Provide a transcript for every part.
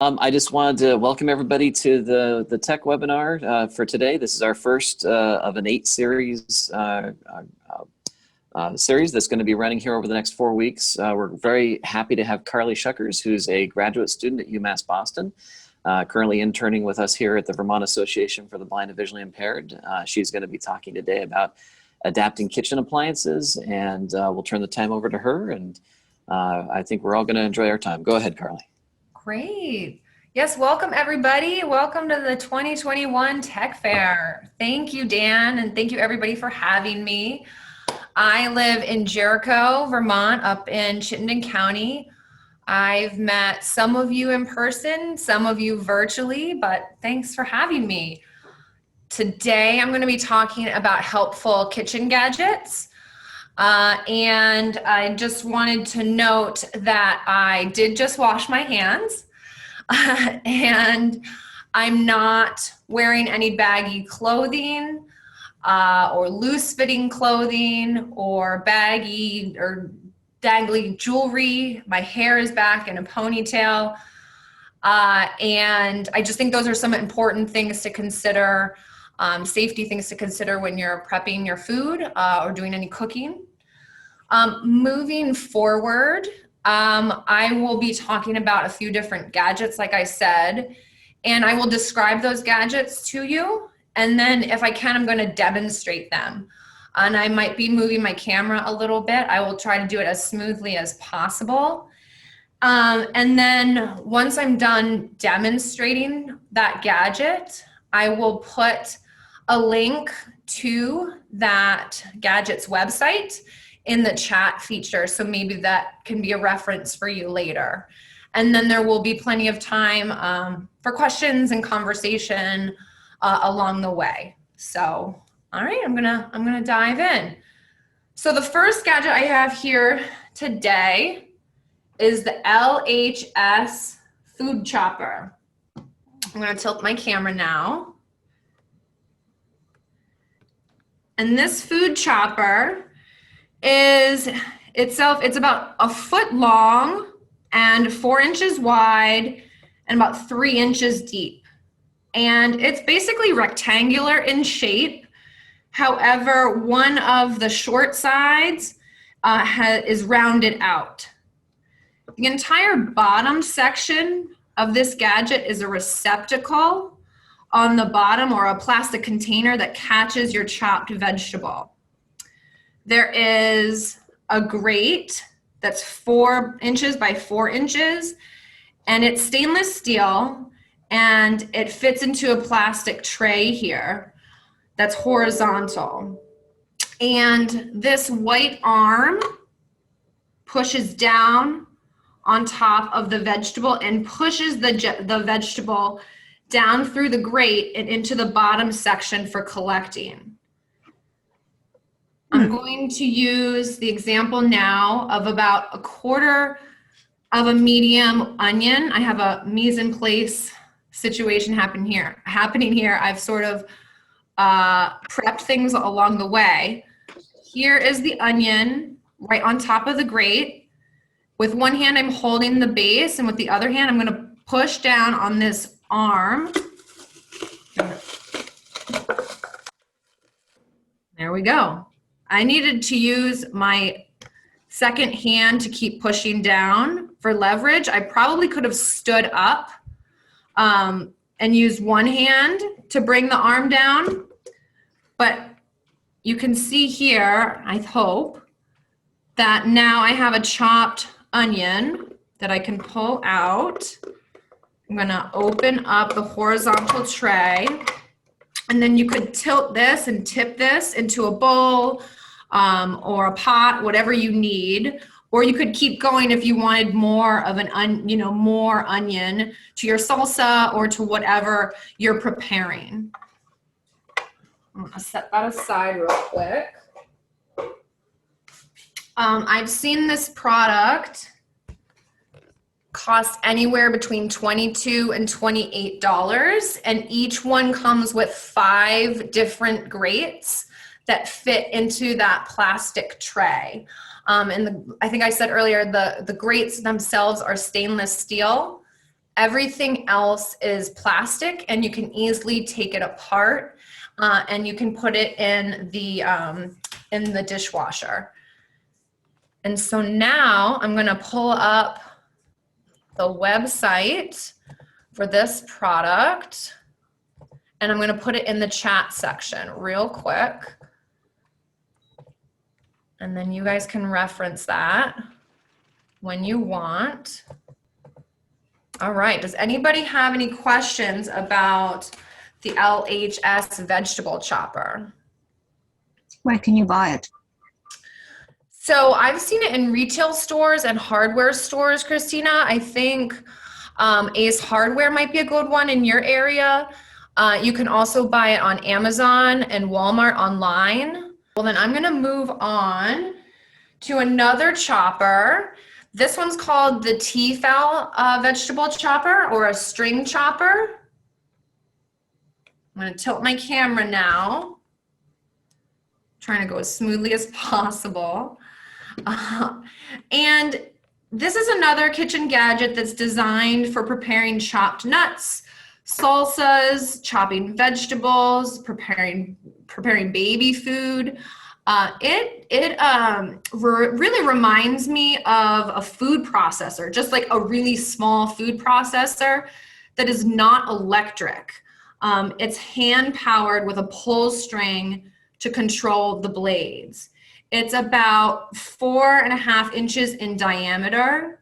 I just wanted to welcome everybody to the tech webinar for today. This is our first of an 8 series series that's going to be running here over the next 4 weeks. We're very happy to have Carly Shuckers, who's a graduate student at UMass Boston, currently interning with us here at the Vermont Association for the Blind and Visually Impaired. She's going to be talking today about adapting kitchen appliances, and we'll turn the time over to her, and I think we're all going to enjoy our time. Go ahead, Carly. Great. Yes, welcome everybody. Welcome to the 2021 Tech Fair. Thank you, Dan, and thank you everybody for having me. I live in Jericho, Vermont, up in Chittenden County. I've met some of you in person, some of you virtually, but thanks for having me. Today, I'm going to be talking about helpful kitchen gadgets. And I just wanted to note that I did just wash my hands and I'm not wearing any baggy clothing or loose fitting clothing or baggy or dangly jewelry. My hair is back in a ponytail. And I just think those are some important things to consider, safety things to consider when you're prepping your food or doing any cooking. Moving forward, I will be talking about a few different gadgets, like I said, and I will describe those gadgets to you. And then if I can, I'm going to demonstrate them. And I might be moving my camera a little bit. I will try to do it as smoothly as possible. And then once I'm done demonstrating that gadget, I will put a link to that gadget's website in the chat feature, so maybe that can be a reference for you later. And then there will be plenty of time for questions and conversation along the way. So, all right, I'm gonna dive in. So the first gadget I have here today is the LHS food chopper. I'm gonna tilt my camera now. And this food chopper is itself, it's about 1 foot long and 4 inches wide and about 3 inches deep. And it's basically rectangular in shape. However, one of the short sides is rounded out. The entire bottom section of this gadget is a receptacle on the bottom, or a plastic container that catches your chopped vegetable. There is a grate that's 4 inches by 4 inches, and it's stainless steel, and it fits into a plastic tray here that's horizontal. And this white arm pushes down on top of the vegetable and pushes the vegetable down through the grate and into the bottom section for collecting. I'm going to use the example now of about 1/4 of a medium onion. I have a mise en place situation happening here. I've sort of prepped things along the way. Here is the onion right on top of the grate. With one hand, I'm holding the base, and with the other hand, I'm going to push down on this arm. There we go. I needed to use my second hand to keep pushing down for leverage. I probably could have stood up and used one hand to bring the arm down, but you can see here, I hope, that now I have a chopped onion that I can pull out. I'm gonna open up the horizontal tray, and then you could tilt this and tip this into a bowl or a pot, whatever you need. Or you could keep going if you wanted more of more onion to your salsa or to whatever you're preparing. I'm gonna set that aside real quick. I've seen this product cost anywhere between $22 and $28, and each one comes with 5 different grates that fit into that plastic tray. I think I said earlier, the grates themselves are stainless steel, Everything else is plastic, and you can easily take it apart, and you can put it in the dishwasher. And so now I'm gonna pull up the website for this product, and I'm gonna put it in the chat section real quick. And then you guys can reference that when you want. All right, does anybody have any questions about the LHS vegetable chopper? Where can you buy it? So I've seen it in retail stores and hardware stores, Christina. I think Ace Hardware might be a good one in your area. You can also buy it on Amazon and Walmart online. Well, then I'm gonna move on to another chopper. This one's called the T-Fal vegetable chopper, or a string chopper. I'm gonna tilt my camera now. Trying to go as smoothly as possible. And this is another kitchen gadget that's designed for preparing chopped nuts, salsas, chopping vegetables, preparing baby food. It really reminds me of a food processor, just like a really small food processor that is not electric. It's hand powered with a pull string to control the blades. It's about 4.5 inches in diameter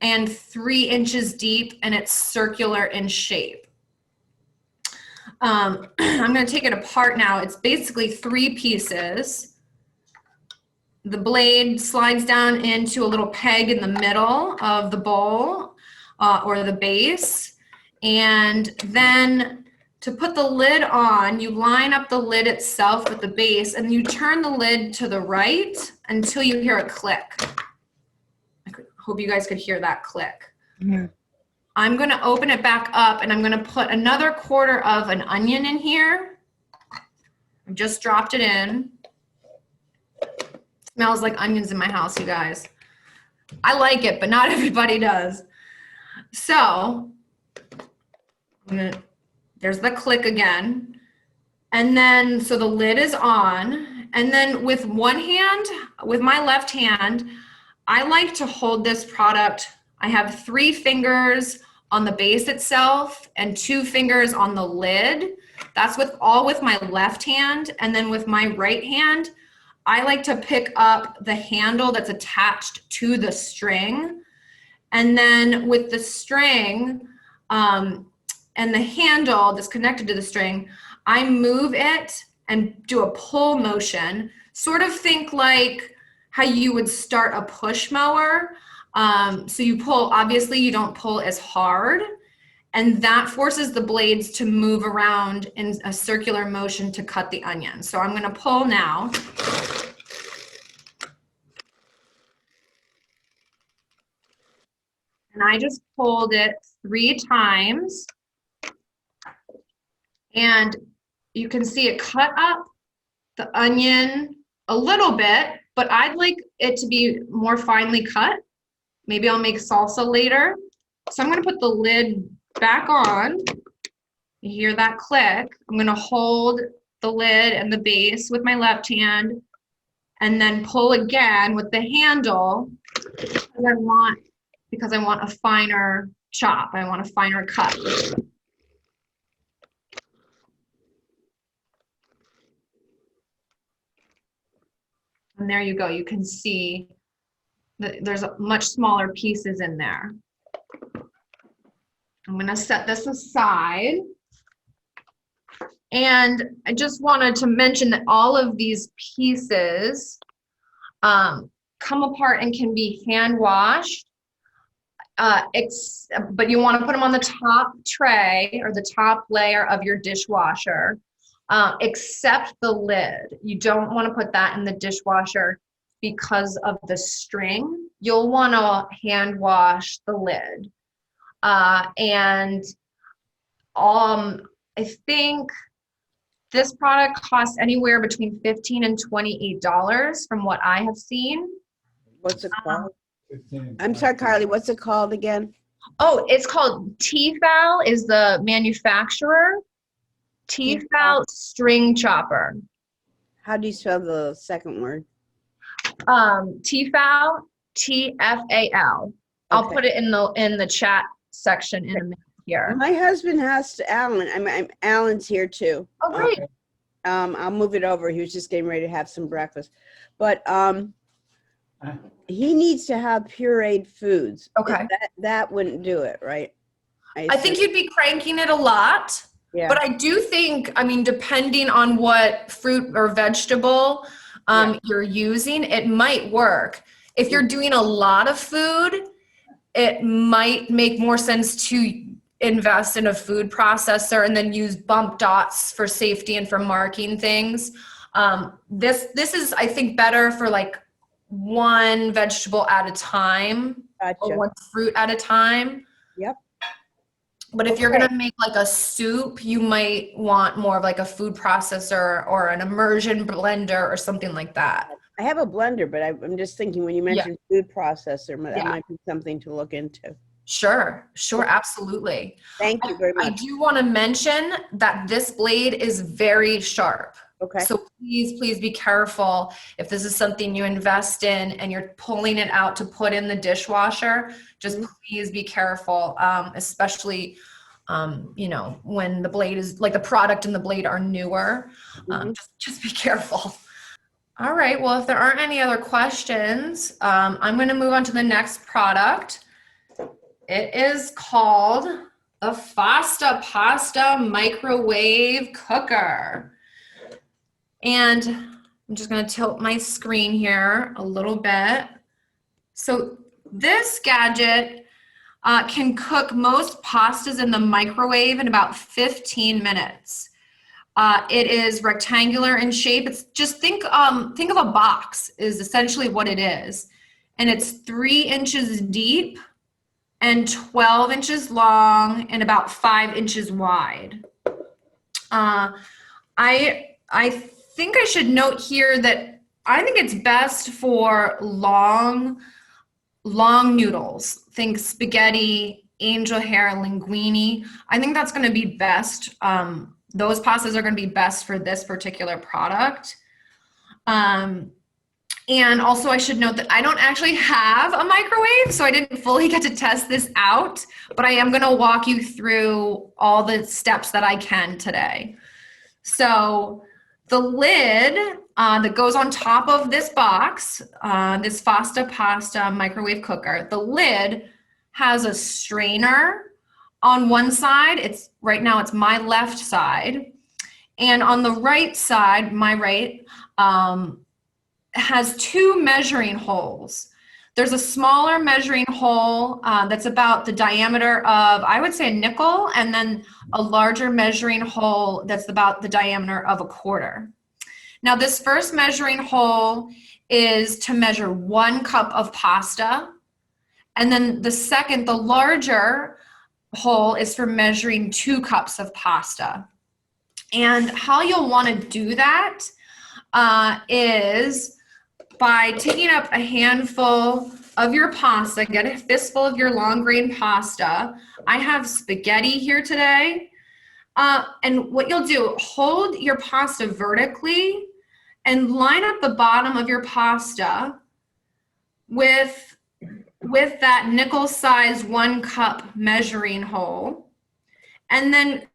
and 3 inches deep, and it's circular in shape. I'm gonna take it apart now. It's basically 3 pieces. The blade slides down into a little peg in the middle of the bowl or the base. And then to put the lid on, you line up the lid itself with the base, and you turn the lid to the right until you hear a click. I hope you guys could hear that click. Mm-hmm. I'm gonna open it back up, and I'm gonna put another 1/4 of an onion in here. I just dropped it in. Smells like onions in my house, you guys. I like it, but not everybody does. So, there's the click again. And then, so the lid is on. And then with one hand, with my left hand, I like to hold this product. I have 3 fingers on the base itself and 2 fingers on the lid. That's all with my left hand. And then with my right hand, I like to pick up the handle that's attached to the string. And then with the string, and the handle that's connected to the string, I move it and do a pull motion. Sort of think like how you would start a push mower. So you pull, obviously you don't pull as hard, and that forces the blades to move around in a circular motion to cut the onion. So I'm gonna pull now. And I just pulled it 3 times. And you can see it cut up the onion a little bit, but I'd like it to be more finely cut. Maybe I'll make salsa later. So I'm gonna put the lid back on. You hear that click. I'm gonna hold the lid and the base with my left hand, and then pull again with the handle because I want a finer chop. I want a finer cut. And there you go. You can see that there's much smaller pieces in there. I'm gonna set this aside. And I just wanted to mention that all of these pieces come apart and can be hand washed. But you want to put them on the top tray or the top layer of your dishwasher, except the lid. You don't want to put that in the dishwasher because of the string. You'll want to hand wash the lid. I think this product costs anywhere between $15 and $28 from what I have seen. What's it called? I'm sorry, Carly, what's it called again? Oh, it's called T-Fal is the manufacturer. T-Fal String Chopper. How do you spell the second word? T-Fal, T-F-A-L. I'll Okay. put it in the chat section in a minute here. My husband has to Alan. Alan's here too. Oh, great. I'll move it over. He was just getting ready to have some breakfast, but he needs to have pureed foods. Okay. That wouldn't do it, right? I think you'd be cranking it a lot. Yeah. But I do think, I mean, depending on what fruit or vegetable you're using, it might work. If you're doing a lot of food, it might make more sense to invest in a food processor and then use bump dots for safety and for marking things. This is, I think, better for like one vegetable at a time. Gotcha. Or one fruit at a time. Yep. But if you're gonna make like a soup, you might want more of like a food processor or an immersion blender or something like that. I have a blender, but I'm just thinking when you mentioned food processor, that might be something to look into. Sure, absolutely. Thank you very much. I do want to mention that this blade is very sharp. Okay. So please be careful if this is something you invest in and you're pulling it out to put in the dishwasher. Just please be careful, especially when the blade is like the product and the blade are newer. Just be careful. All right. Well, if there aren't any other questions, I'm going to move on to the next product. It is called the Fasta Pasta Microwave Cooker. And I'm just going to tilt my screen here a little bit. So this gadget can cook most pastas in the microwave in about 15 minutes. It is rectangular in shape. It's just think of a box is essentially what it is. And it's 3 inches deep and 12 inches long and about 5 inches wide. I think I should note here that I think it's best for long noodles. Think spaghetti, angel hair, linguine. I think that's going to be best. Those pastas are going to be best for this particular product. And also I should note that I don't actually have a microwave, so I didn't fully get to test this out, but I am going to walk you through all the steps that I can today. So the lid that goes on top of this box, this Fasta Pasta Microwave Cooker, the lid has a strainer on one side. Right now it's my left side. And on the right side, my right, has 2 measuring holes. There's a smaller measuring hole that's about the diameter of, I would say, a nickel, and then a larger measuring hole that's about the diameter of a quarter. Now, this first measuring hole is to measure 1 cup of pasta, and then the second, the larger hole, is for measuring 2 cups of pasta. And how you'll want to do that is by taking up a handful of your pasta, get a fistful of your long grain pasta. I have spaghetti here today. And what you'll do, hold your pasta vertically and line up the bottom of your pasta with that nickel-sized 1 cup measuring hole. And then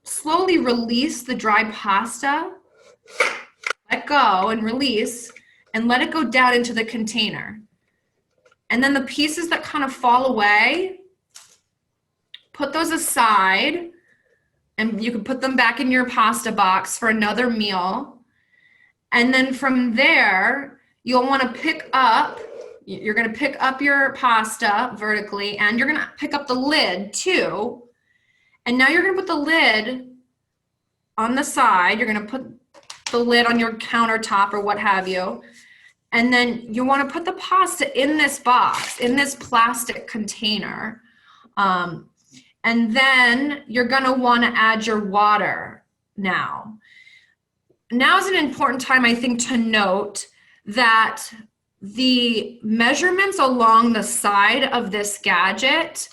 slowly release the dry pasta. Let go and release, and let it go down into the container. And then the pieces that kind of fall away, put those aside, and you can put them back in your pasta box for another meal. And then from there, you'll want to pick up your pasta vertically, and you're going to pick up the lid too. And now you're going to put the lid on the side. You're going to put the lid on your countertop or what have you. And then you want to put the pasta in this box, in this plastic container. And then you're going to want to add your water now. Now is an important time, I think, to note that the measurements along the side of this gadget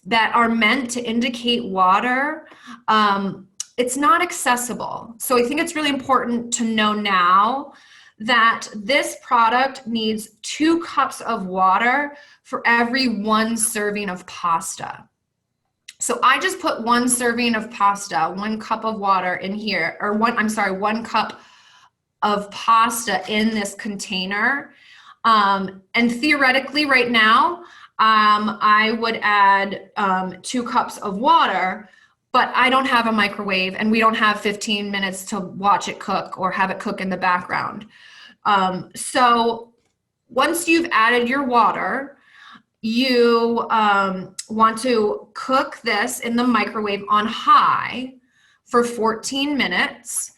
that are meant to indicate water, it's not accessible. So I think it's really important to know now that this product needs 2 cups of water for every 1 serving of pasta. So I just put 1 serving of pasta, 1 cup of water in here, or 1 cup of pasta in this container. And theoretically right now, I would add 2 cups of water, but I don't have a microwave and we don't have 15 minutes to watch it cook or have it cook in the background. So once you've added your water, you want to cook this in the microwave on high for 14 minutes.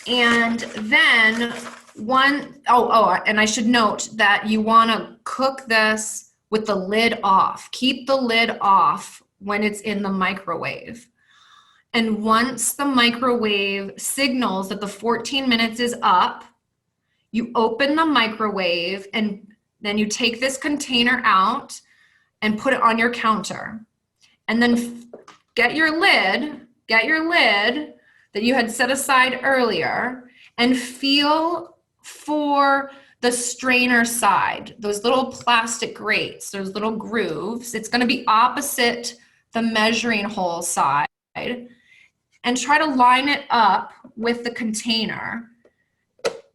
And then and I should note that you want to cook this with the lid off. Keep the lid off when it's in the microwave. And once the microwave signals that the 14 minutes is up, you open the microwave and then you take this container out and put it on your counter. And then get your lid that you had set aside earlier and feel for the strainer side, those little plastic grates, those little grooves. It's going to be opposite the measuring hole side, and try to line it up with the container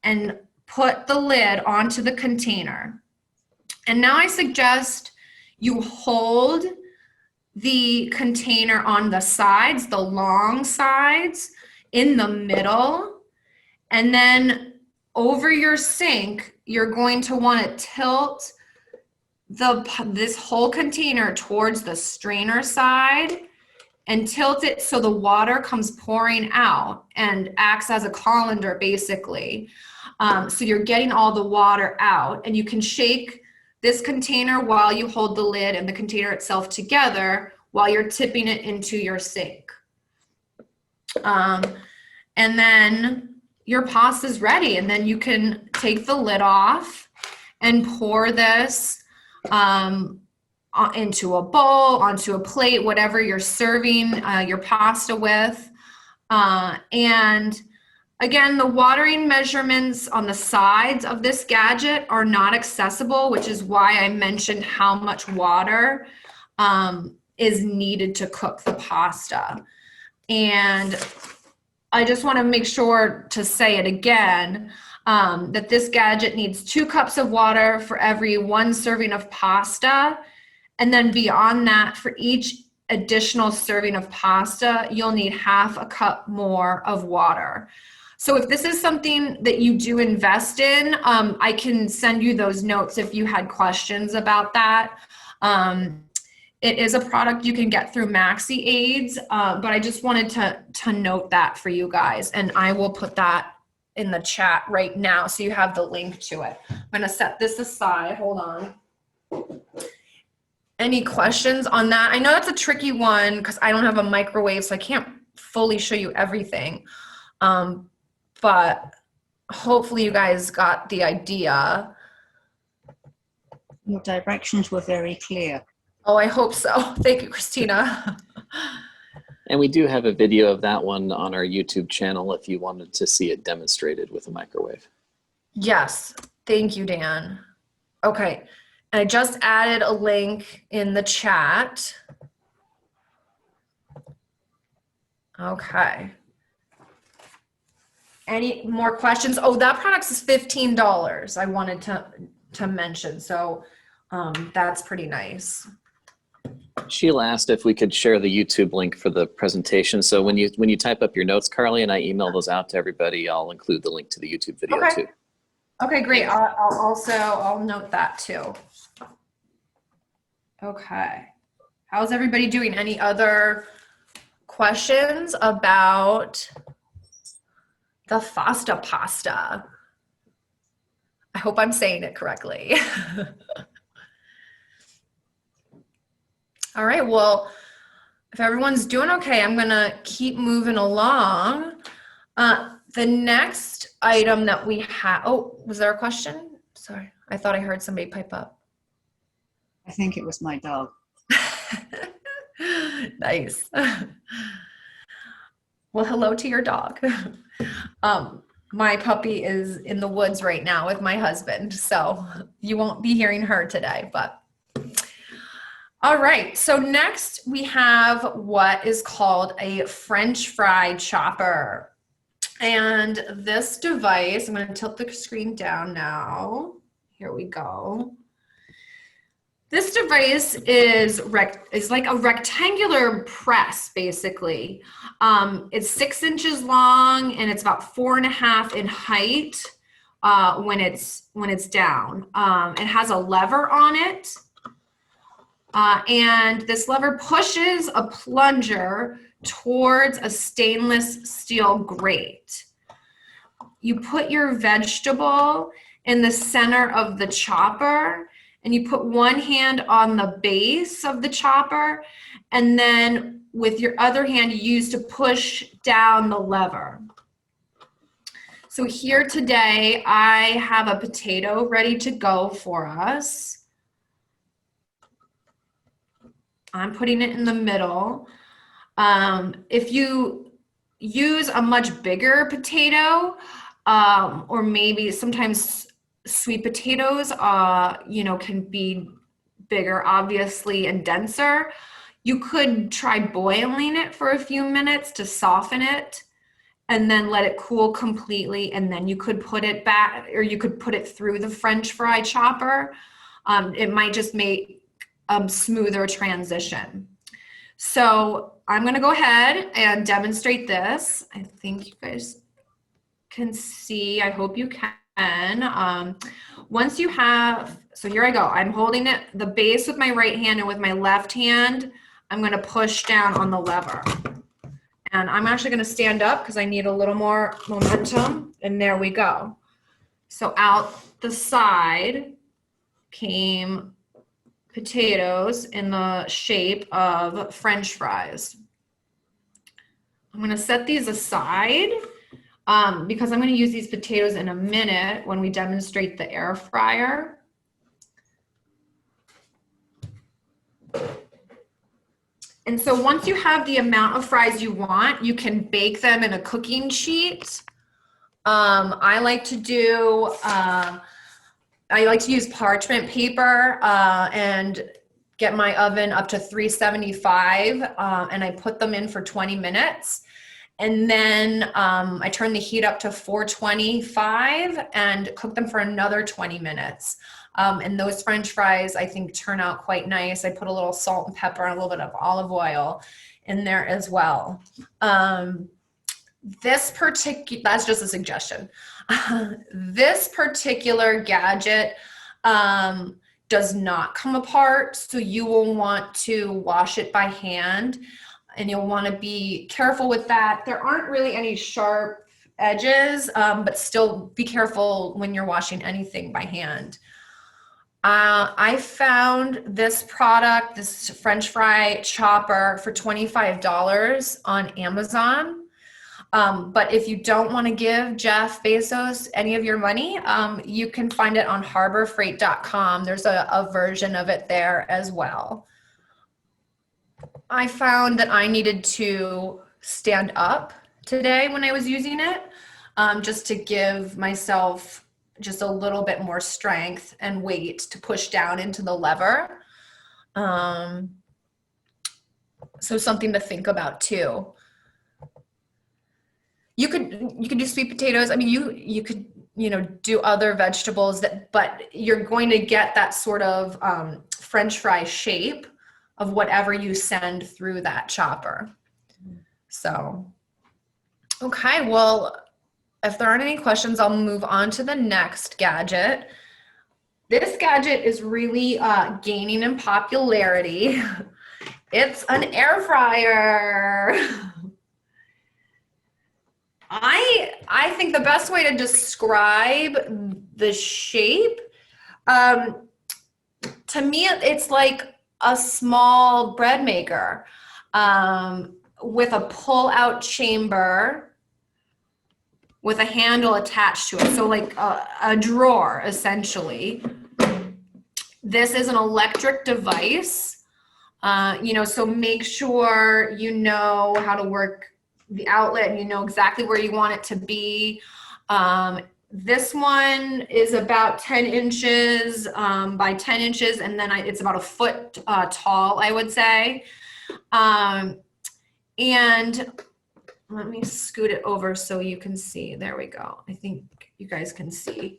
and put the lid onto the container. And now I suggest you hold the container on the sides, the long sides, in the middle, and then over your sink, you're going to want to tilt this whole container towards the strainer side and tilt it so the water comes pouring out and acts as a colander basically. So you're getting all the water out, and you can shake this container while you hold the lid and the container itself together while you're tipping it into your sink. And then your pasta's ready, and then you can take the lid off and pour this into a bowl, onto a plate, whatever you're serving your pasta with. And again, the watering measurements on the sides of this gadget are not accessible, which is why I mentioned how much water is needed to cook the pasta. And I just want to make sure to say it again, that this gadget needs 2 cups of water for every 1 serving of pasta. And then beyond that, for each additional serving of pasta, you'll need ½ a cup more of water. So if this is something that you do invest in, I can send you those notes if you had questions about that. It is a product you can get through MaxiAids, but I just wanted to note that for you guys, and I will put that in the chat right now so you have the link to it. I'm gonna set this aside, hold on. Any questions on that? I know that's a tricky one because I don't have a microwave, so I can't fully show you everything, but hopefully you guys got the idea. Your directions were very clear. Oh, I hope so. Thank you, Christina. And we do have a video of that one on our YouTube channel if you wanted to see it demonstrated with a microwave. Yes, thank you, Dan. Okay, and I just added a link in the chat. Okay. Any more questions? Oh, that product is $15. I wanted to mention, so that's pretty nice. Sheila asked if we could share the YouTube link for the presentation. So when you type up your notes, Carly, and I email those out to everybody, I'll include the link to the YouTube video too. Okay, great. I'll note that too. Okay. How's everybody doing? Any other questions about the Fasta Pasta? I hope I'm saying it correctly. All right, well, if everyone's doing okay, I'm gonna keep moving along. The next item that we have, oh, was there a question? Sorry, I thought I heard somebody pipe up. I think it was my dog. Nice. Well, hello to your dog. My puppy is in the woods right now with my husband, so you won't be hearing her today, but all right. So next we have what is called a French fry chopper. And this device, I'm going to tilt the screen down now. Here we go. This device is like a rectangular press, basically. It's 6 inches long and it's about 4.5 in height when it's down. It has a lever on it, and this lever pushes a plunger towards a stainless steel grate. You put your vegetable in the center of the chopper, and you put one hand on the base of the chopper, and then with your other hand you use to push down the lever. So here today I have a potato ready to go for us. I'm putting it in the middle. If you use a much bigger potato, or maybe sometimes sweet potatoes, can be bigger, obviously, and denser. You could try boiling it for a few minutes to soften it and then let it cool completely. And then you could put it back, or you could put it through the French fry chopper. It might just make a smoother transition. So I'm going to go ahead and demonstrate this. I think you guys can see. I hope you can. Once you have, so here I go. I'm holding it, the base with my right hand, and with my left hand, I'm going to push down on the lever. And I'm actually going to stand up because I need a little more momentum. And there we go. So out the side came potatoes in the shape of French fries. I'm going to set these aside because I'm going to use these potatoes in a minute when we demonstrate the air fryer. And so once you have the amount of fries you want, you can bake them in a cooking sheet. I like to use parchment paper and get my oven up to 375, and I put them in for 20 minutes. And then I turn the heat up to 425 and cook them for another 20 minutes. And those French fries, I think, turn out quite nice. I put a little salt and pepper and a little bit of olive oil in there as well. That's just a suggestion. This particular gadget does not come apart, so you will want to wash it by hand. And you'll want to be careful with that. There aren't really any sharp edges, but still be careful when you're washing anything by hand. I found this product, this French fry chopper, for $25 on Amazon. But if you don't want to give Jeff Bezos any of your money, you can find it on harborfreight.com. There's a version of it there as well. I found that I needed to stand up today when I was using it, just to give myself just a little bit more strength and weight to push down into the lever. So something to think about too. You could do sweet potatoes. I mean, you could do other vegetables but you're going to get that sort of French fry shape of whatever you send through that chopper. So, okay, well, if there aren't any questions, I'll move on to the next gadget. This gadget is really gaining in popularity. It's an air fryer. I think the best way to describe the shape, to me, it's like a small bread maker with a pull-out chamber with a handle attached to it. So like a drawer, essentially. This is an electric device. You know, so make sure you know how to work the outlet and you know exactly where you want it to be. This one is about 10 inches by 10 inches, and then it's about a foot tall, I would say. And let me scoot it over so you can see. There we go. I think you guys can see.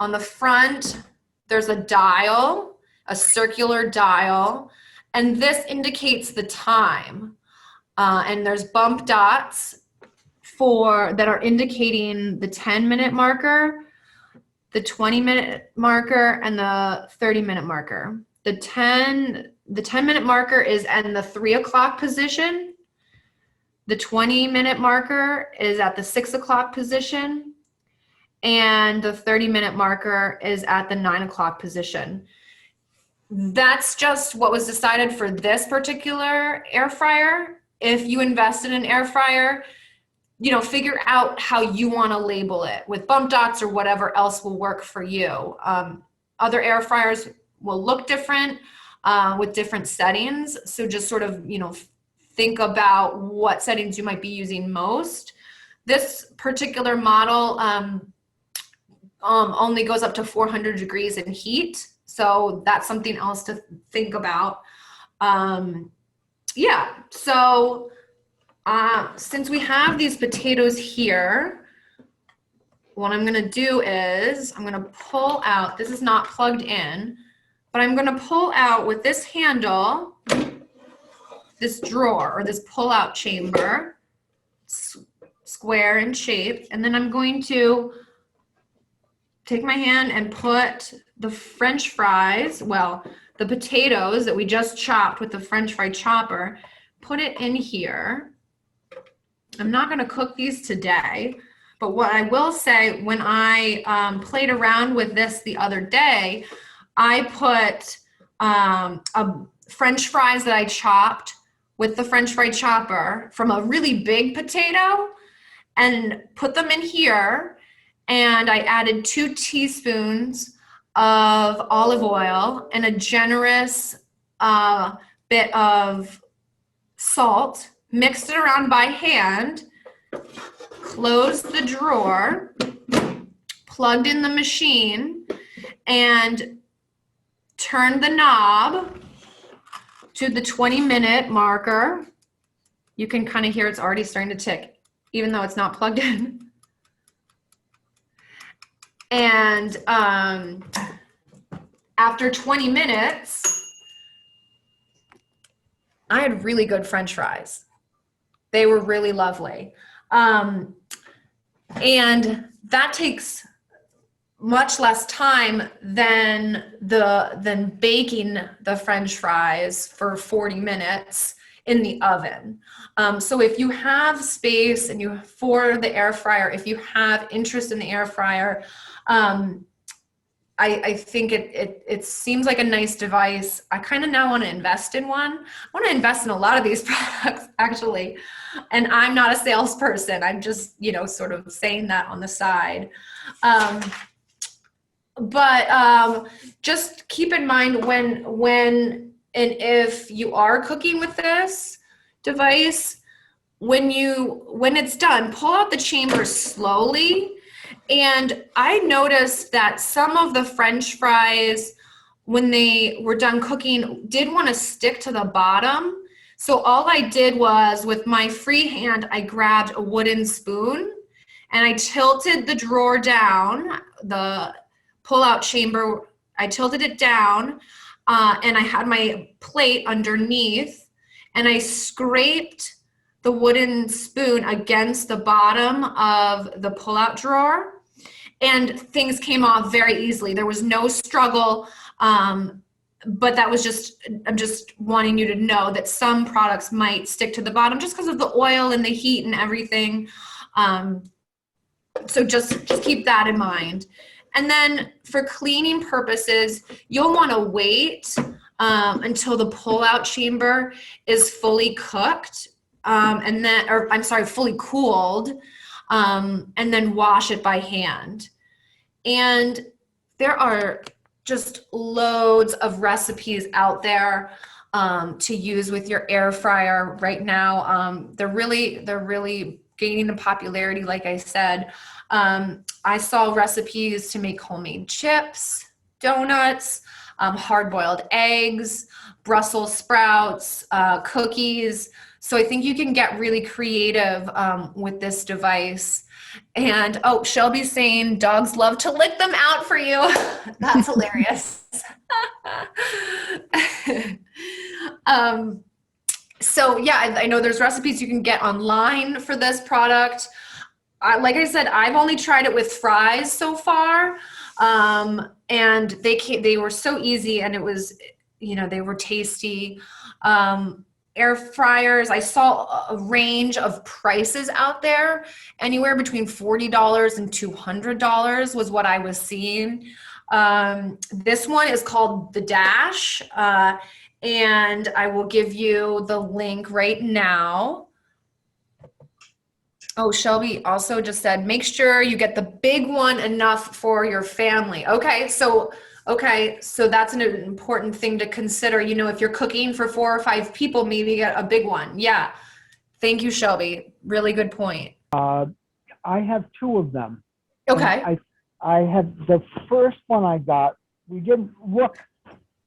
On the front, there's a dial, a circular dial, and this indicates the time. And there's bump dots that are indicating the 10-minute marker, the 20-minute marker, and the 30-minute marker. The 10-minute marker is in the 3 o'clock position. The 20-minute marker is at the 6 o'clock position. And the 30-minute marker is at the 9 o'clock position. That's just what was decided for this particular air fryer. If you invest in an air fryer, you know, figure out how you want to label it with bump dots or whatever else will work for you. Other air fryers will look different with different settings. So just sort of, you know, think about what settings you might be using most. This particular model only goes up to 400 degrees in heat. So that's something else to think about. Yeah, so since we have these potatoes here, what I'm gonna do is I'm gonna pull out, this is not plugged in, but I'm gonna pull out with this handle, this drawer or this pull-out chamber, square in shape, and then I'm going to take my hand and put the French fries, well, the potatoes that we just chopped with the French fry chopper, put it in here. I'm not gonna cook these today, but what I will say, when I played around with this the other day, I put French fries that I chopped with the French fry chopper from a really big potato and put them in here, and I added 2 teaspoons of olive oil and a generous bit of salt, mixed it around by hand, closed the drawer, plugged in the machine, and turned the knob to the 20-minute marker. You can kind of hear it's already starting to tick, even though it's not plugged in. And after 20 minutes, I had really good French fries. They were really lovely. And that takes much less time than baking the French fries for 40 minutes in the oven. So if you have space and for the air fryer, if you have interest in the air fryer, I think it seems like a nice device. I kind of now want to invest in one. I want to invest in a lot of these products, actually. And I'm not a salesperson. I'm just, you know, sort of saying that on the side. But just keep in mind when and if you are cooking with this device, when it's done, pull out the chamber slowly. And I noticed that some of the French fries, when they were done cooking, did want to stick to the bottom. So all I did was, with my free hand, I grabbed a wooden spoon and I tilted the drawer down, the pull-out chamber, I tilted it down, and I had my plate underneath, and I scraped the wooden spoon against the bottom of the pull-out drawer, and things came off very easily. There was no struggle, but that was just, I'm just wanting you to know that some products might stick to the bottom just because of the oil and the heat and everything. So just keep that in mind. And then for cleaning purposes, you'll want to wait until the pull-out chamber is fully cooked, fully cooled, and then wash it by hand. And there are just loads of recipes out there to use with your air fryer right now. They're really gaining in popularity, like I said. I saw recipes to make homemade chips, donuts, hard-boiled eggs, Brussels sprouts, cookies. So I think you can get really creative with this device. And oh, Shelby's saying dogs love to lick them out for you. That's hilarious. So yeah, I know there's recipes you can get online for this product. Like I said, I've only tried it with fries so far, and they were so easy, and it was, they were tasty. Air fryers, I saw a range of prices out there, anywhere between $40 and $200 was what I was seeing. This one is called the Dash, and I will give you the link right now. Oh, Shelby also just said, make sure you get the big one enough for your family. Okay, so that's an important thing to consider. If you're cooking for 4 or 5 people, maybe get a big one. Yeah. Thank you, Shelby. Really good point. I have 2 of them. Okay. I had the first one I got. We didn't look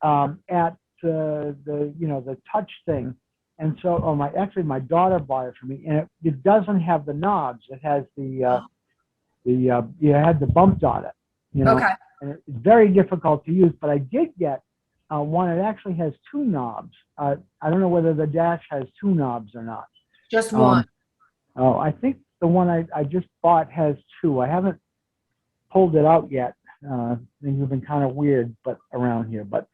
at the touch thing. And so, my daughter bought it for me, and it doesn't have the knobs. It has you had the bumps on it, Okay. and it's very difficult to use. But I did get one that actually has 2 knobs. I don't know whether the Dash has 2 knobs or not. Just one. I think the one I just bought has 2. I haven't pulled it out yet. Things have been kind of weird, but around here, but.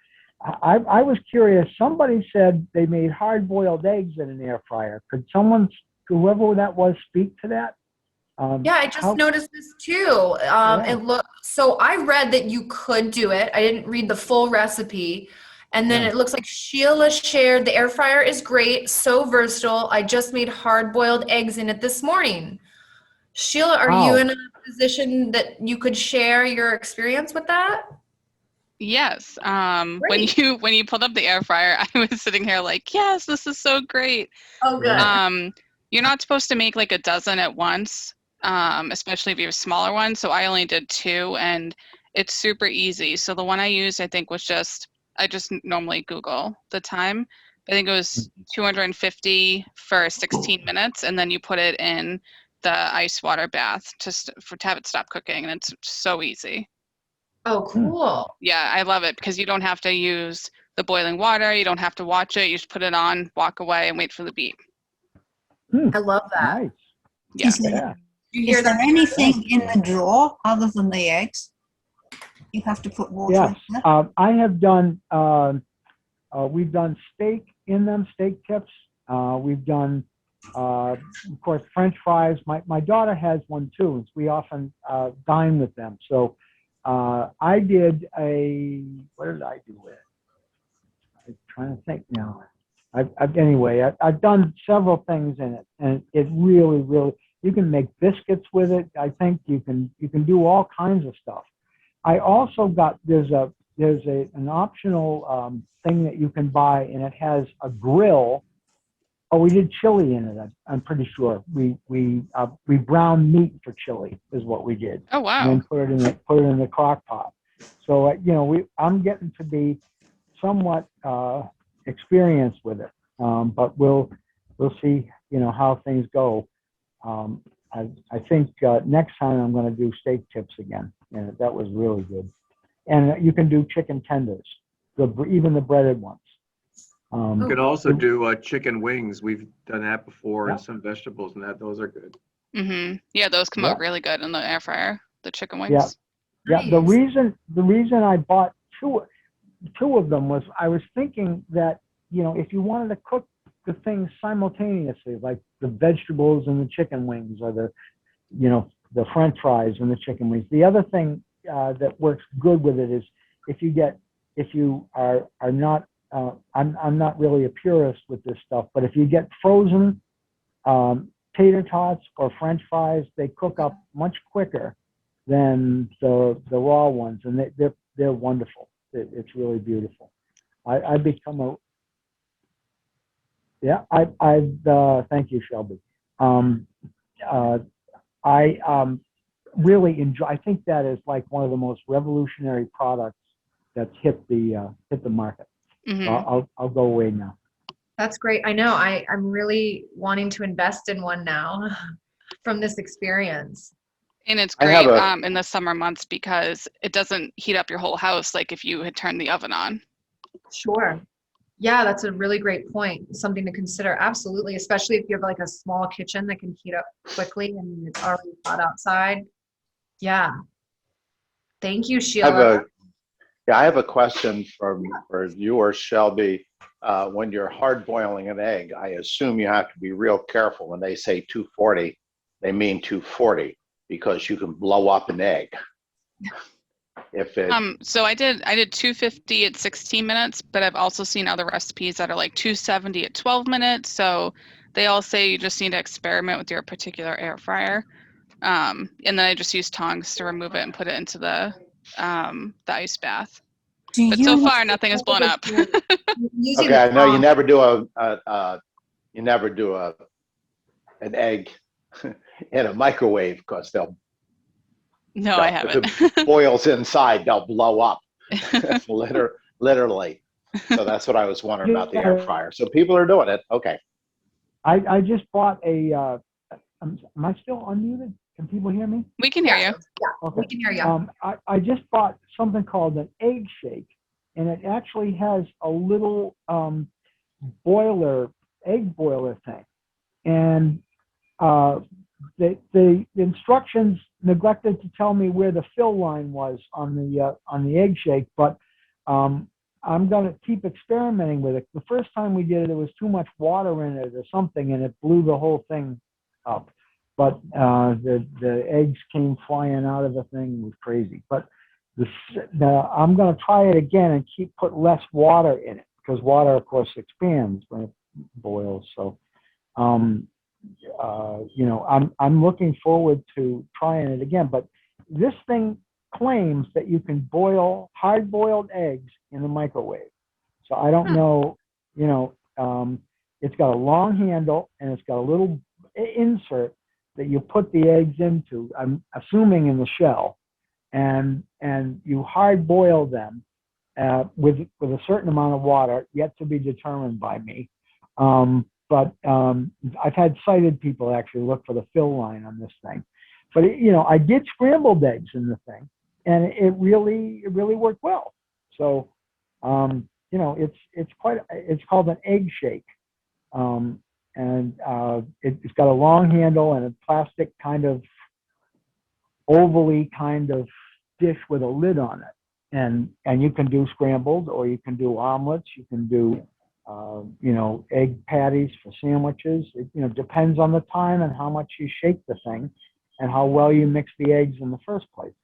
I was curious. Somebody said they made hard-boiled eggs in an air fryer. Could whoever that was, speak to that? Yeah, I just noticed this too. So I read that you could do it. I didn't read the full recipe. And then it looks like Sheila shared the air fryer is great, so versatile. I just made hard-boiled eggs in it this morning. Sheila, are you in a position that you could share your experience with that? Yes. When you pulled up the air fryer, I was sitting here like, yes, this is so great. Oh, good. You're not supposed to make like a dozen at once, especially if you have smaller ones. So I only did 2, and it's super easy. So the one I used, I think, was I just normally Google the time. I think it was 250 for 16 minutes, and then you put it in the ice water bath to have it stop cooking, and it's so easy. Oh, cool. Yeah, I love it because you don't have to use the boiling water. You don't have to watch it. You just put it on, walk away, and wait for the beep. I love that. Nice. Yeah. Is there anything in the drawer other than the eggs? You have to put water in there? I have done, we've done steak in them, steak tips. We've done, of course, French fries. My daughter has one too. We often dine with them. So I did what did I do with it? I'm trying to think now. I've done several things in it, and it really, you can make biscuits with it. I think you can do all kinds of stuff. I also got, there's an optional thing that you can buy, and it has a grill. Oh, we did chili in it. I'm pretty sure we browned meat for chili is what we did. Oh wow! And then put it in the crock pot. So I'm getting to be somewhat experienced with it, but we'll see how things go. I think next time I'm going to do steak tips again, and that was really good. And you can do chicken tenders, even the breaded ones. You could also do chicken wings. We've done that before, Yeah. and some vegetables, and those are good. Mm-hmm. Yeah, those come out really good in the air fryer. The chicken wings. Yeah. Nice. Yeah. The reason I bought two of them was I was thinking that if you wanted to cook the things simultaneously, like the vegetables and the chicken wings, or the French fries and the chicken wings. The other thing that works good with it is if you are not. I'm not really a purist with this stuff, but if you get frozen tater tots or French fries, they cook up much quicker than the raw ones, and they're wonderful. It's really beautiful. I've become Yeah, thank you, Shelby. I really enjoy. I think that is like one of the most revolutionary products that's hit the market. Hmm. So I'll go away now. That's great. I know. I'm really wanting to invest in one now from this experience. And it's I great have a in the summer months because it doesn't heat up your whole house like if you had turned the oven on. Sure. Yeah, that's a really great point. Something to consider. Absolutely. Especially if you have like a small kitchen that can heat up quickly and it's already hot outside. Yeah. Thank you, I have Sheila. I have a question for you or Shelby. When you're hard boiling an egg, I assume you have to be real careful. When they say 240, they mean 240 because you can blow up an egg. If it So I did 250 at 16 minutes, but I've also seen other recipes that are like 270 at 12 minutes. So they all say you just need to experiment with your particular air fryer. And then I just use tongs to remove it and put it into the ice bath. Do But so you far nothing has blown up. Using okay, the I know you tongs. never do an egg in a microwave because No, I haven't. if it boils inside, they'll blow up. Literally. So that's what I was wondering about the air fryer. So people are doing it. Okay. I just bought a. Am I still unmuted? Can people hear me? We can hear you. Yeah, Okay. we can hear you. I just bought something called an egg shake, and it actually has a little egg boiler thing. And the instructions neglected to tell me where the fill line was on the egg shake, but I'm going to keep experimenting with it. The first time we did it, there was too much water in it or something, and it blew the whole thing up. But the eggs came flying out of the thing. It was crazy. But I'm going to try it again and put less water in it because water, of course, expands when it boils. So, I'm looking forward to trying it again. But this thing claims that you can boil hard-boiled eggs in the microwave. So I don't know. It's got a long handle and it's got a little insert that you put the eggs into, I'm assuming in the shell, and you hard boil them with a certain amount of water, yet to be determined by me. But I've had sighted people actually look for the fill line on this thing. But I did scrambled eggs in the thing, and it really worked well. So it's called an egg shake. And it's got a long handle and a plastic kind of ovally kind of dish with a lid on it. And you can do scrambled, or you can do omelets. You can do, egg patties for sandwiches. It depends on the time and how much you shake the thing and how well you mix the eggs in the first place.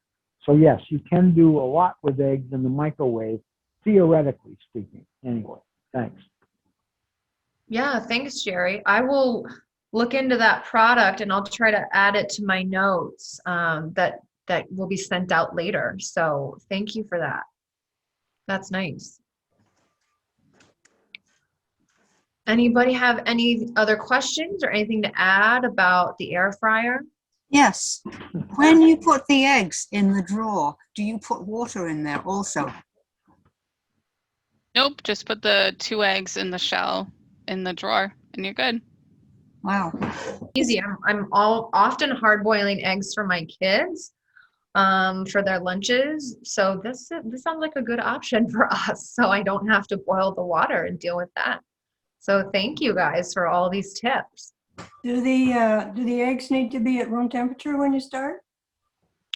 So yes, you can do a lot with eggs in the microwave, theoretically speaking. Anyway, thanks. Yeah, thanks, Jerry. I will look into that product and I'll try to add it to my notes that will be sent out later. So thank you for that. That's nice. Anybody have any other questions or anything to add about the air fryer? Yes. When you put the eggs in the drawer, do you put water in there also? Nope, just put the 2 eggs in the shell in the drawer and you're good. Wow. Easy. I'm often hard boiling eggs for my kids for their lunches. So this sounds like a good option for us. So I don't have to boil the water and deal with that. So thank you guys for all these tips. Do the eggs need to be at room temperature when you start?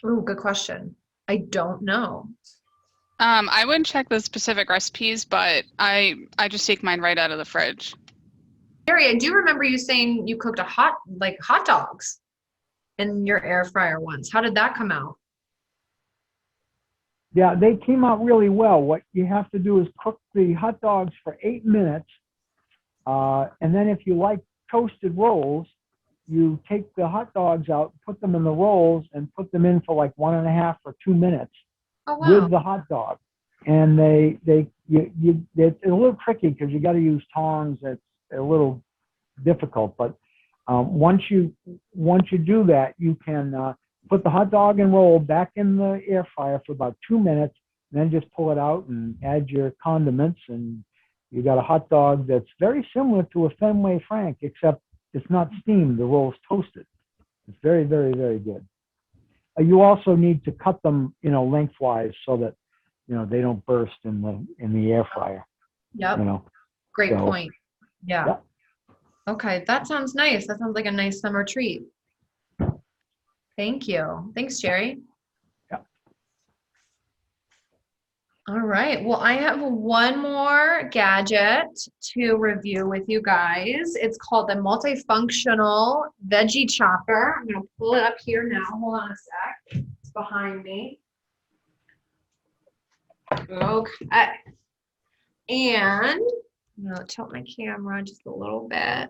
Ooh, good question. I don't know. I wouldn't check the specific recipes, but I just take mine right out of the fridge. Gary, I do remember you saying you cooked hot dogs in your air fryer once. How did that come out? Yeah, they came out really well. What you have to do is cook the hot dogs for 8 minutes. And then if you like toasted rolls, you take the hot dogs out, put them in the rolls, and put them in for like 1.5 or 2 minutes. Oh, wow. With the hot dog. And it's a little tricky because you got to use tongs. a little difficult, but once you do that, you can put the hot dog and roll back in the air fryer for about 2 minutes, and then just pull it out and add your condiments, and you got a hot dog that's very similar to a Fenway Frank, except it's not steamed, the roll's toasted. It's very, very, very good. You also need to cut them, lengthwise so that, they don't burst in the air fryer. Yep. Great So, point. Yeah. Yep. Okay, that sounds nice. That sounds like a nice summer treat. Thank you. Thanks, Jerry. Yeah. All right. Well, I have one more gadget to review with you guys. It's called the multifunctional Veggie Chopper. I'm going to pull it up here now. Hold on a sec. It's behind me. Okay. And I'm going to tilt my camera just a little bit.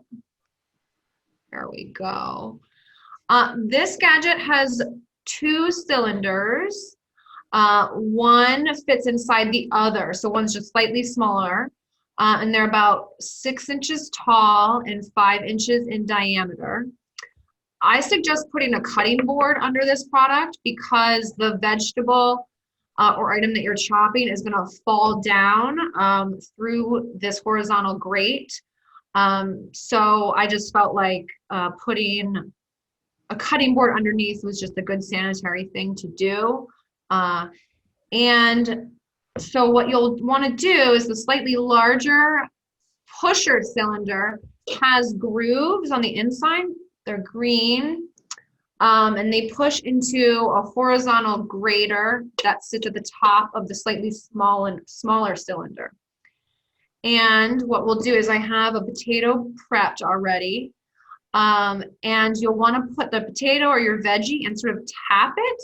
There we go. This gadget has 2 cylinders. One fits inside the other, so one's just slightly smaller, and they're about 6 inches tall and 5 inches in diameter. I suggest putting a cutting board under this product because the vegetable or item that you're chopping is going to fall down through this horizontal grate. So I just felt like putting a cutting board underneath was just a good sanitary thing to do. And so what you'll want to do is the slightly larger pusher cylinder has grooves on the inside. They're green. And they push into a horizontal grater that sits at the top of the slightly smaller cylinder. And what we'll do is I have a potato prepped already. And you'll want to put the potato or your veggie and sort of tap it.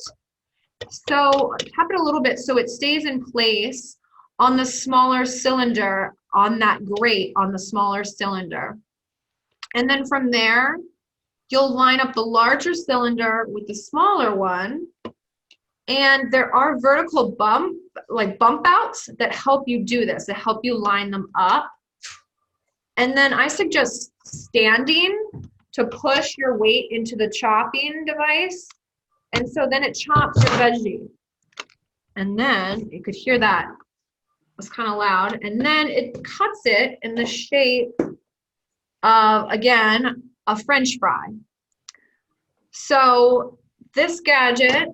So tap it a little bit so it stays in place on the smaller cylinder, on that grate on the smaller cylinder. And then from there, you'll line up the larger cylinder with the smaller one. And there are vertical bump outs that help you do this, that help you line them up. And then I suggest standing to push your weight into the chopping device. And so then it chops your veggie. And then you could hear that. It was kind of loud. And then it cuts it in the shape of, again, a French fry. So this gadget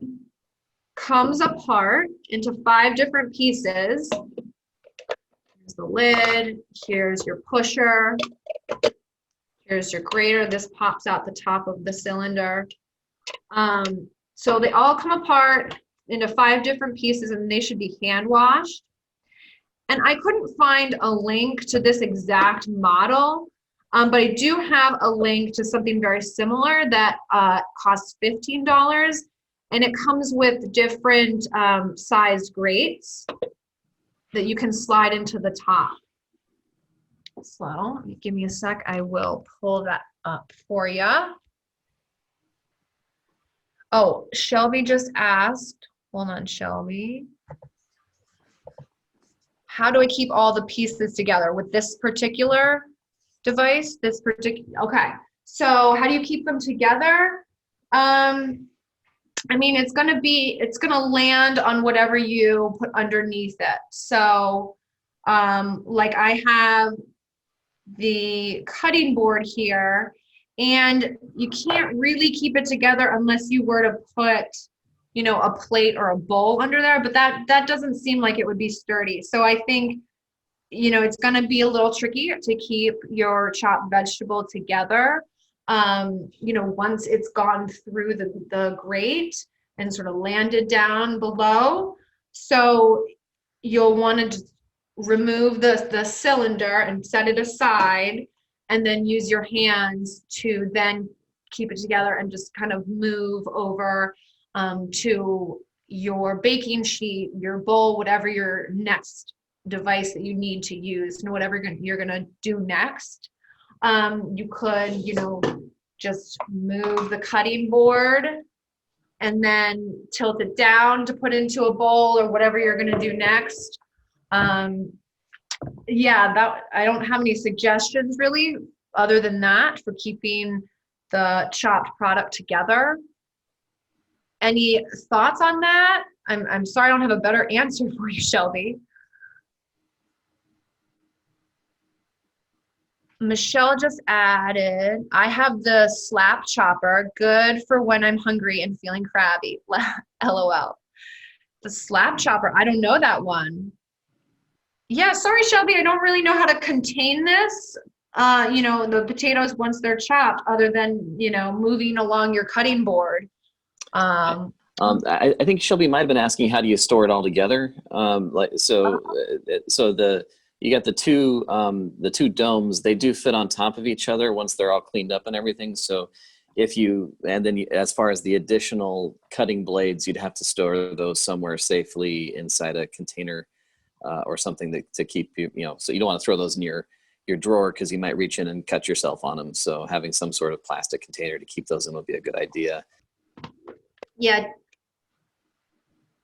comes apart into 5 different pieces. Here's the lid, here's your pusher, here's your grater. This pops out the top of the cylinder. So they all come apart into 5 different pieces and they should be hand washed. And I couldn't find a link to this exact model. But I do have a link to something very similar that costs $15, and it comes with different sized grates that you can slide into the top. So give me a sec, I will pull that up for you. Oh, Shelby just asked, hold on, Shelby. How do I keep all the pieces together with this particular device, okay, so how do you keep them together? I mean, it's gonna land on whatever you put underneath it. So like I have the cutting board here, and you can't really keep it together unless you were to put, a plate or a bowl under there, but that doesn't seem like it would be sturdy. So I think it's going to be a little tricky to keep your chopped vegetable together, once it's gone through the grate and sort of landed down below. So you'll want to just remove the cylinder and set it aside, and then use your hands to then keep it together and just kind of move over to your baking sheet, your bowl, whatever your next device that you need to use, and whatever you're gonna do next. You could, just move the cutting board and then tilt it down to put into a bowl or whatever you're gonna do next. yeah, that I don't have any suggestions really other than that for keeping the chopped product together. Any thoughts on that? I'm sorry I don't have a better answer for you, Shelby. Michelle just added, I have the slap chopper, good for when I'm hungry and feeling crabby. LOL. The slap chopper, I don't know that one. Yeah, sorry, Shelby, I don't really know how to contain this. You know, the potatoes once they're chopped, other than, you know, moving along your cutting board. I think Shelby might have been asking, how do you store it all together? You got the two domes. They do fit on top of each other once they're all cleaned up and everything. So as far as the additional cutting blades, you'd have to store those somewhere safely inside a container or something to keep you know. So you don't want to throw those in your drawer because you might reach in and cut yourself on them. So having some sort of plastic container to keep those in would be a good idea. Yeah.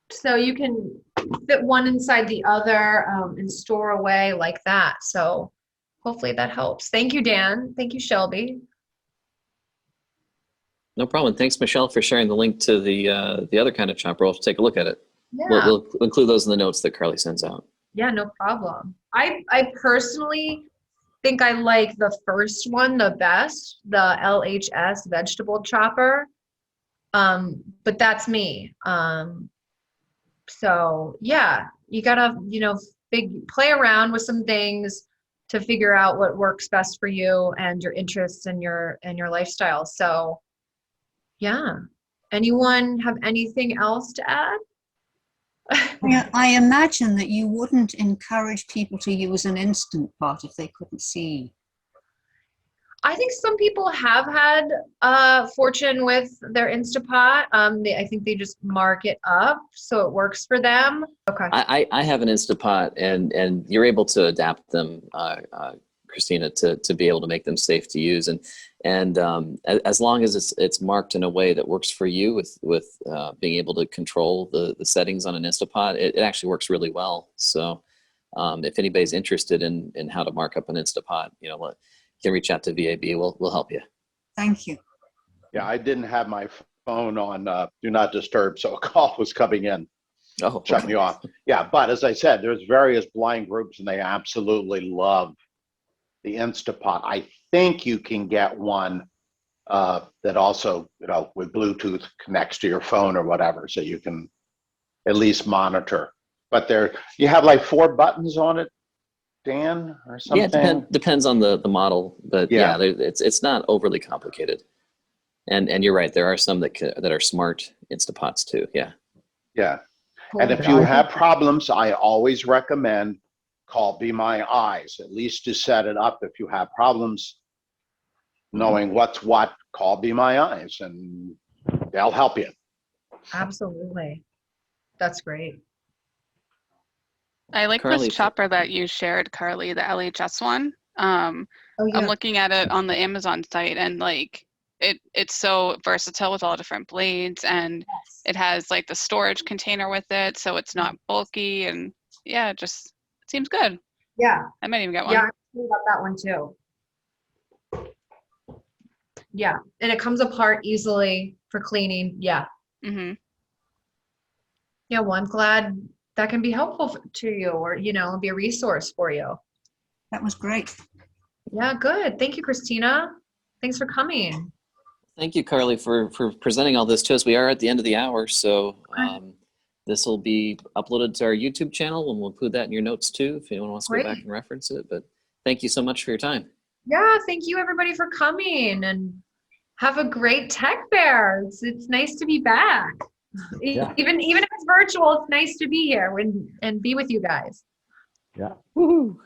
So you can fit one inside the other and store away like that. So hopefully that helps. Thank you, Dan. Thank you, Shelby. No problem. Thanks, Michelle, for sharing the link to the other kind of chopper. We'll take a look at it. Yeah. We'll include those in the notes that Carly sends out. Yeah, no problem. I personally think I like the first one the best, the LHS vegetable chopper. But that's me. So yeah, you gotta, you know, play around with some things to figure out what works best for you and your interests and your lifestyle. So yeah. Anyone have anything else to add? I imagine that you wouldn't encourage people to use an Instant Pot if they couldn't see. I think some people have had fortune with their Instapot. I think they just mark it up so it works for them. Okay. I have an Instapot, and you're able to adapt them, Christina, to be able to make them safe to use, and as long as it's marked in a way that works for you with being able to control the settings on an Instapot, it actually works really well. So if anybody's interested in how to mark up an Instapot, you know, you can reach out to VABVI. We'll help you. Thank you. Yeah, I didn't have my phone on Do Not Disturb, so a call was coming in. Oh, shut me off. Yeah, but as I said, there's various blind groups, and they absolutely love the Instapot. I think you can get one that also, you know, with Bluetooth connects to your phone or whatever, so you can at least monitor. But you have like 4 buttons on it, Dan, or something? Yeah, depends on the model, but yeah, it's not overly complicated. And you're right, there are some that are smart Instapots too. Yeah. Yeah. And if you have problems, I always recommend call Be My Eyes, at least to set it up. If you have problems knowing what's what, call Be My Eyes, and they'll help you. Absolutely. That's great. I like Carly, this chopper that you shared, Carly, the LHS one. Oh, yeah. I'm looking at it on the Amazon site, and like it's so versatile with all different blades, and it has like the storage container with it, so it's not bulky, and yeah, it seems good. Yeah. I might even get one. Yeah, I think about that one too. Yeah, and it comes apart easily for cleaning. Yeah. Mm-hmm. Yeah, well, I'm glad that can be helpful to you, or, you know, be a resource for you. That was great. Yeah, good. Thank you, Christina. Thanks for coming. Thank you, Carly, for presenting all this to us. We are at the end of the hour, so this will be uploaded to our YouTube channel, and we'll include that in your notes too, if anyone wants to go back and reference it. But thank you so much for your time. Yeah, thank you everybody for coming, and have a great Tech Fair. It's nice to be back. Yeah. Even if it's virtual, it's nice to be here and be with you guys. Yeah. Woohoo.